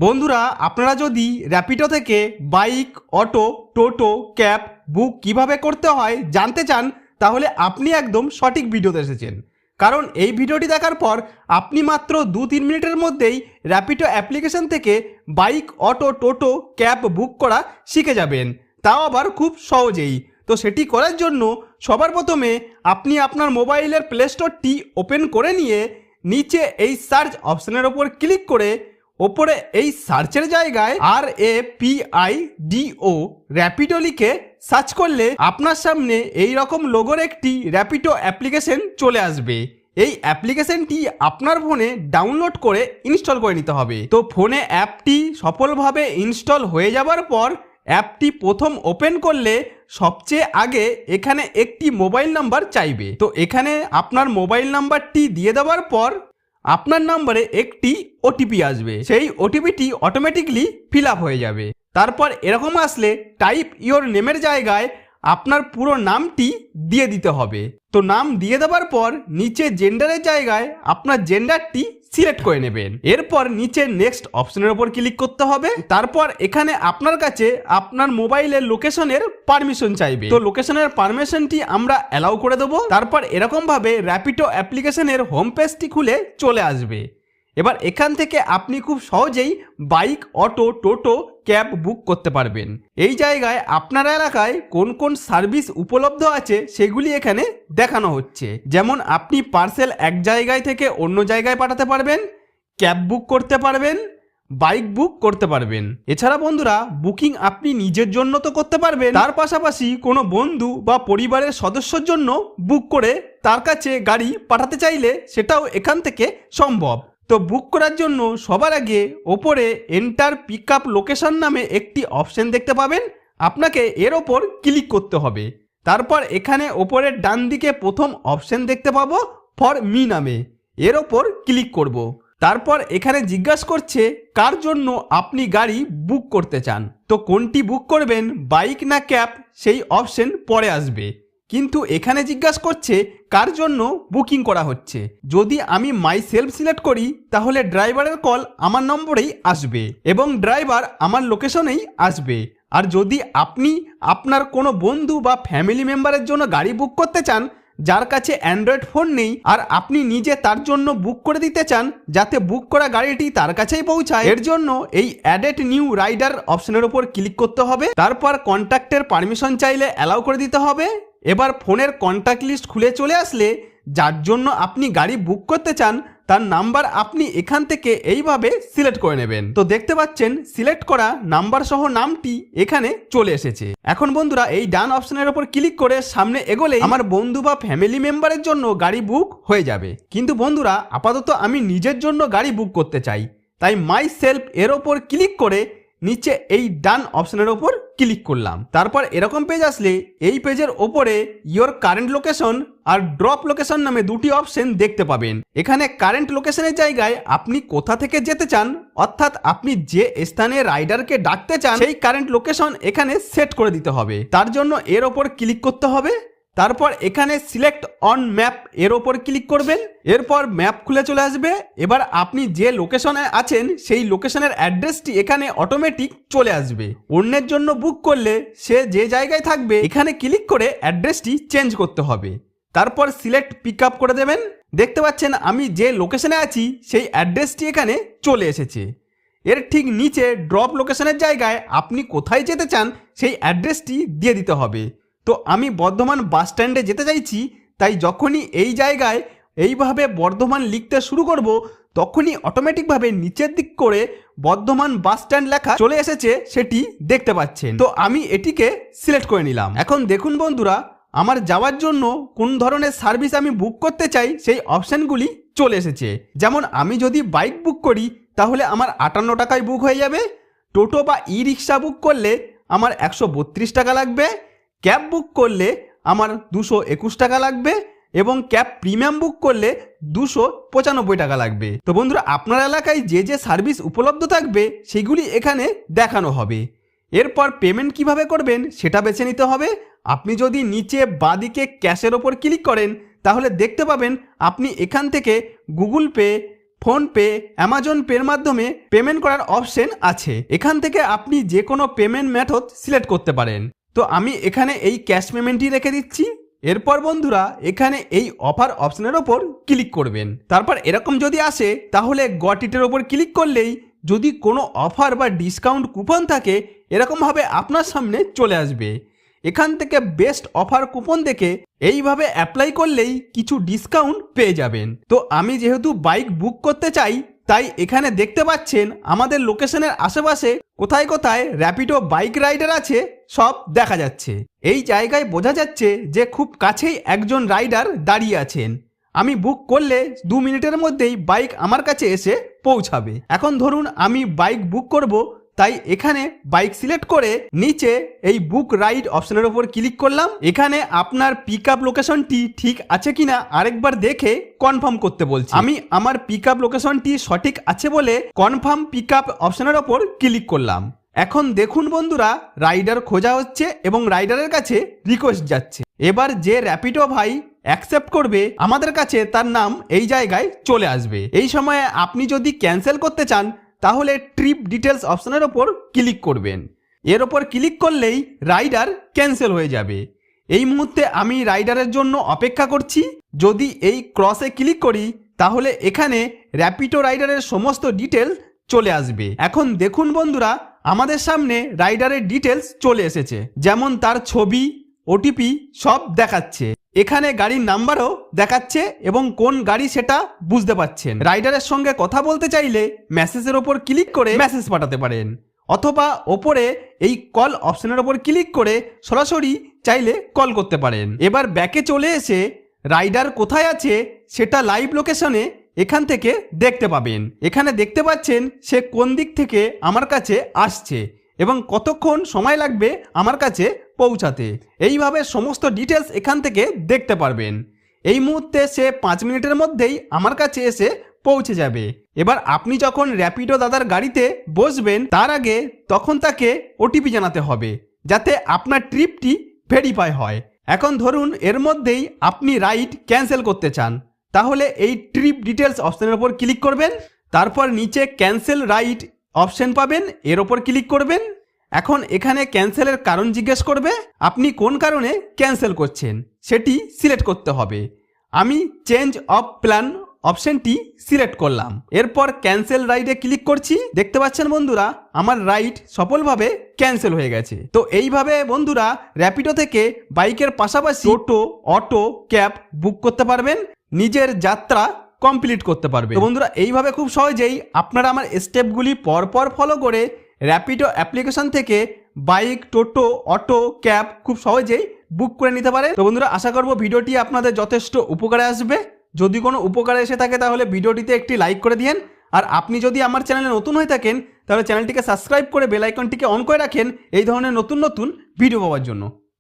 বন্ধুরা, আপনারা যদি র্যাপিডো থেকে বাইক, অটো, টোটো, ক্যাব বুক কিভাবে করতে হয় জানতে চান, তাহলে আপনি একদম সঠিক ভিডিওতে এসেছেন। কারণ এই ভিডিওটি দেখার পর আপনি মাত্র 2-3 মিনিটের মধ্যেই র্যাপিডো অ্যাপ্লিকেশন থেকে বাইক, অটো, টোটো, ক্যাব বুক করা শিখে যাবেন, তাও আবার খুব সহজেই। তো সেটি করার জন্য সবার প্রথমে আপনি আপনার মোবাইলের প্লে স্টোরটি ওপেন করে নিয়ে নিচে এই সার্চ অপশানের ওপর ক্লিক করে ওপরে এই সার্চের জায়গায় RAPIDO র্যাপিডো লিখে সার্চ করলে আপনার সামনে এই রকম লোগোর একটি র্যাপিডো অ্যাপ্লিকেশন চলে আসবে। এই অ্যাপ্লিকেশনটি আপনার ফোনে ডাউনলোড করে ইনস্টল করে নিতে হবে। তো ফোনে অ্যাপটি সফলভাবে ইনস্টল হয়ে যাবার পর অ্যাপটি প্রথম ওপেন করলে সবচেয়ে আগে এখানে একটি মোবাইল নাম্বার চাইবে। তো এখানে আপনার মোবাইল নাম্বারটি দিয়ে দেওয়ার পর আপনার নম্বরে একটি ওটিপি আসবে। সেই ওটিপিটি অটোমেটিকলি ফিল আপ হয়ে যাবে। তারপর এরকম আসলে টাইপ ইওর নেমের জায়গায় আপনার পুরো নামটি দিয়ে দিতে হবে। তো নাম দিয়ে দেওয়ার পর নিচে জেন্ডারের জায়গায় আপনার জেন্ডারটি সিলেক্ট করে নেবেন। এরপর নিচে নেক্সট অপশনের উপর ক্লিক করতে হবে। তারপর এখানে আপনার কাছে আপনার মোবাইলের লোকেশনের পারমিশন চাইবে। তো লোকেশনের পারমিশনটি আমরা অ্যালাউ করে দেবো। তারপর এরকম ভাবে র্যাপিডো অ্যাপ্লিকেশনের হোম পেজটি খুলে চলে আসবে। এবার এখান থেকে আপনি খুব সহজেই বাইক, অটো, টোটো, ক্যাব বুক করতে পারবেন। এই জায়গায় আপনার এলাকায় কোন কোন সার্ভিস উপলব্ধ আছে সেগুলি এখানে দেখানো হচ্ছে। যেমন আপনি পার্সেল এক জায়গায় থেকে অন্য জায়গায় পাঠাতে পারবেন, ক্যাব বুক করতে পারবেন, বাইক বুক করতে পারবেন। এছাড়া বন্ধুরা, বুকিং আপনি নিজের জন্য তো করতে পারবেন, তার পাশাপাশি কোনো বন্ধু বা পরিবারের সদস্যর জন্য বুক করে তার কাছে গাড়ি পাঠাতে চাইলে সেটাও এখান থেকে সম্ভব। তো বুক করার জন্য সবার আগে ওপরে এন্টার পিক আপ লোকেশন নামে একটি অপশন দেখতে পাবেন, আপনাকে এর ওপর ক্লিক করতে হবে। তারপর এখানে ওপরের ডান দিকে প্রথম অপশন দেখতে পাবো ফর মি নামে, এর ওপর ক্লিক করব। তারপর এখানে জিজ্ঞাসা করছে কার জন্য আপনি গাড়ি বুক করতে চান। তো কোনটি বুক করবেন, বাইক না ক্যাব, সেই অপশন পরে আসবে। কিন্তু এখানে জিজ্ঞাসা করছে কার জন্য বুকিং করা হচ্ছে। যদি আমি মাই সেলফ সিলেক্ট করি তাহলে ড্রাইভারের কল আমার নম্বরেই আসবে এবং ড্রাইভার আমার লোকেশনেই আসবে। আর যদি আপনি আপনার কোনো বন্ধু বা ফ্যামিলি মেম্বারের জন্য গাড়ি বুক করতে চান যার কাছে অ্যান্ড্রয়েড ফোন নেই, আর আপনি নিজে তার জন্য বুক করে দিতে চান যাতে বুক করা গাড়িটি তার কাছেই পৌঁছায়, এর জন্য এই অ্যাডেড নিউ রাইডার অপশনের উপর ক্লিক করতে হবে। তারপর কন্ট্যাক্টের পারমিশন চাইলে অ্যালাউ করে দিতে হবে। এবার ফোনের কন্ট্যাক্ট লিস্ট খুলে চলে আসলে যার জন্য আপনি গাড়ি বুক করতে চান তার নাম্বার আপনি এখান থেকে এইভাবে সিলেক্ট করে নেবেন। তো দেখতে পাচ্ছেন সিলেক্ট করা নাম্বার সহ নামটি এখানে চলে এসেছে। এখন বন্ধুরা, এই ডান অপশনের উপর ক্লিক করে সামনে এগোলে আমার বন্ধু বা ফ্যামিলি মেম্বারের জন্য গাড়ি বুক হয়ে যাবে। কিন্তু বন্ধুরা, আপাতত আমি নিজের জন্য গাড়ি বুক করতে চাই, তাই মাই সেলফ এর ওপর ক্লিক করে নিচে এই ডান অপশনের ওপর ক্লিক করলাম। তারপর এরকম পেজ আসলে এই পেজের ওপরে ইয়োর কারেন্ট লোকেশন আর ড্রপ লোকেশন নামে দুটি অপশন দেখতে পাবেন। এখানে কারেন্ট লোকেশনের জায়গায় আপনি কোথা থেকে যেতে চান, অর্থাৎ আপনি যে স্থানে রাইডারকে ডাকতে চান সেই কারেন্ট লোকেশন এখানে সেট করে দিতে হবে। তার জন্য এর ওপর ক্লিক করতে হবে। তারপর এখানে সিলেক্ট অন ম্যাপ এর ওপর ক্লিক করবেন। এরপর ম্যাপ খুলে চলে আসবে। এবার আপনি যে লোকেশনে আছেন সেই লোকেশনের অ্যাড্রেসটি এখানে অটোমেটিক চলে আসবে। অন্যের জন্য বুক করলে সে যে জায়গায় থাকবে এখানে ক্লিক করে অ্যাড্রেসটি চেঞ্জ করতে হবে। তারপর সিলেক্ট পিক আপ করে দেবেন। দেখতে পাচ্ছেন আমি যে লোকেশনে আছি সেই অ্যাড্রেসটি এখানে চলে এসেছে। এর ঠিক নিচে ড্রপ লোকেশনের জায়গায় আপনি কোথায় যেতে চান সেই অ্যাড্রেসটি দিয়ে দিতে হবে। তো আমি বর্ধমান বাস স্ট্যান্ডে যেতে চাইছি, তাই যখনই এই জায়গায় এইভাবে বর্ধমান লিখতে শুরু করব তখনই অটোমেটিকভাবে নিচের দিক করে বর্ধমান বাস স্ট্যান্ড লেখা চলে এসেছে, সেটি দেখতে পাচ্ছেন। তো আমি এটিকে সিলেক্ট করে নিলাম। এখন দেখুন বন্ধুরা, আমার যাওয়ার জন্য কোন ধরনের সার্ভিস আমি বুক করতে চাই সেই অপশানগুলি চলে এসেছে। যেমন আমি যদি বাইক বুক করি তাহলে আমার 58 টাকায় বুক হয়ে যাবে। টোটো বা ই রিক্সা বুক করলে আমার 132 টাকা লাগবে। ক্যাব বুক করলে আমার 221 টাকা লাগবে এবং ক্যাব প্রিমিয়াম বুক করলে 295 টাকা লাগবে। তো বন্ধুরা, আপনার এলাকায় যে যে সার্ভিস উপলব্ধ থাকবে সেগুলি এখানে দেখানো হবে। এরপর পেমেন্ট কিভাবে করবেন সেটা বেছে নিতে হবে। আপনি যদি নিচে বাঁদিকে ক্যাশের ওপর ক্লিক করেন তাহলে দেখতে পাবেন আপনি এখান থেকে গুগল পে, ফোনপে, অ্যামাজন পের মাধ্যমে পেমেন্ট করার অপশন আছে। এখান থেকে আপনি যে কোনো পেমেন্ট মেথড সিলেক্ট করতে পারেন। তো আমি এখানে এই ক্যাশ পেমেন্টই রেখে দিচ্ছি। এরপর বন্ধুরা এখানে এই অফার অপশনের ওপর ক্লিক করবেন। তারপর এরকম যদি আসে তাহলে গট ইটের ওপর ক্লিক করলেই যদি কোনো অফার বা ডিসকাউন্ট কুপন থাকে এরকমভাবে আপনার সামনে চলে আসবে। এখান থেকে বেস্ট অফার কুপন দেখে এইভাবে অ্যাপ্লাই করলেই কিছু ডিসকাউন্ট পেয়ে যাবেন। তো আমি যেহেতু বাইক বুক করতে চাই তাই এখানে দেখতে পাচ্ছেন আমাদের লোকেশনের আশেপাশে কোথায় কোথায় র্যাপিডো বাইক রাইডার আছে সব দেখা যাচ্ছে। এই জায়গায় বোঝা যাচ্ছে যে খুব কাছেই একজন রাইডার দাঁড়িয়ে আছেন। আমি বুক করলে 2 মিনিটের মধ্যেই বাইক আমার কাছে এসে পৌঁছাবে। এখন ধরুন আমি বাইক বুক করব, তাই এখানে বাইক সিলেক্ট করে নিচে এই বুক রাইড অপশনের উপর ক্লিক করলাম। এখানে আপনার পিক আপ লোকেশনটি ঠিক আছে কিনা আরেকবার দেখে কনফার্ম করতে বলছি। আমি আমার পিক আপ লোকেশনটি সঠিক আছে বলে কনফার্ম পিক আপ অপশনের ওপর ক্লিক করলাম। এখন দেখুন বন্ধুরা রাইডার খোঁজা হচ্ছে এবং রাইডারের কাছে রিকোয়েস্ট যাচ্ছে। এবার যে র্যাপিডো ভাই অ্যাকসেপ্ট করবে আমাদের কাছে তার নাম এই জায়গায় চলে আসবে। এই সময়ে আপনি যদি ক্যান্সেল করতে চান তাহলে ট্রিপ ডিটেলস অপশনের ওপর ক্লিক করবেন। এর ওপর ক্লিক করলেই রাইডার ক্যান্সেল হয়ে যাবে। এই মুহূর্তে আমি রাইডারের জন্য অপেক্ষা করছি। যদি এই ক্রসে ক্লিক করি তাহলে এখানে র্যাপিডো রাইডারের সমস্ত ডিটেলস চলে আসবে। এখন দেখুন বন্ধুরা আমাদের সামনে রাইডারের ডিটেলস চলে এসেছে, যেমন তার ছবি, ওটিপি সব দেখাচ্ছে। এখানে গাড়ির নাম্বারও দেখাচ্ছে এবং কোন গাড়ি সেটা বুঝতে পারছেন। রাইডারের সঙ্গে কথা বলতে চাইলে মেসেজের ওপর ক্লিক করে মেসেজ পাঠাতে পারেন, অথবা ওপরে এই কল অপশনের ওপর ক্লিক করে সরাসরি চাইলে কল করতে পারেন। এবার ব্যাকে চলে এসে রাইডার কোথায় আছে সেটা লাইভ লোকেশনে এখান থেকে দেখতে পাবেন। এখানে দেখতে পাচ্ছেন সে কোন দিক থেকে আমার কাছে আসছে এবং কতক্ষণ সময় লাগবে আমার কাছে পৌঁছাতে। এইভাবে সমস্ত ডিটেলস এখান থেকে দেখতে পারবেন। এই মুহূর্তে সে 5 মিনিটের মধ্যেই আমার কাছে এসে পৌঁছে যাবে। এবার আপনি যখন র্যাপিডো দাদার গাড়িতে বসবেন তার আগে তখন তাকে ওটিপি জানাতে হবে যাতে আপনার ট্রিপটি ভেরিফাই হয়। এখন ধরুন এর মধ্যেই আপনি রাইড ক্যান্সেল করতে চান, তাহলে এই ট্রিপ ডিটেলস অপশনের ওপর ক্লিক করবেন। তারপর নিচে ক্যান্সেল রাইড অপশন পাবেন, এর ওপর ক্লিক করবেন। এখন এখানে ক্যান্সেলের কারণ জিজ্ঞেস করবে, আপনি কোন কারণে ক্যান্সেল করছেন সেটি সিলেক্ট করতে হবে। আমি চেঞ্জ অফ প্ল্যান অপশনটি সিলেক্ট করলাম। এরপর ক্যান্সেল রাইডে ক্লিক করছি। দেখতে পাচ্ছেন বন্ধুরা আমার রাইড সফলভাবে ক্যান্সেল হয়ে গেছে। তো এইভাবে বন্ধুরা র্যাপিডো থেকে বাইকের পাশাপাশি টোটো, অটো, ক্যাব বুক করতে পারবেন, নিজের যাত্রা কমপ্লিট করতে পারবে। তো বন্ধুরা এইভাবে খুব সহজেই আপনারা আমার স্টেপগুলি পরপর ফলো করে র্যাপিডো অ্যাপ্লিকেশন থেকে বাইক, টোটো, অটো, ক্যাব খুব সহজেই বুক করে নিতে পারে। তো বন্ধুরা আশা করব ভিডিওটি আপনাদের যথেষ্ট উপকারে আসবে। যদি কোনো উপকারে এসে থাকে তাহলে ভিডিওটিতে একটি লাইক করে দিন। আর আপনি যদি আমার চ্যানেলে নতুন হয়ে থাকেন তাহলে চ্যানেলটিকে সাবস্ক্রাইব করে বেল আইকনটিকে অন করে রাখেন এই ধরনের নতুন নতুন ভিডিও পাওয়ার জন্য।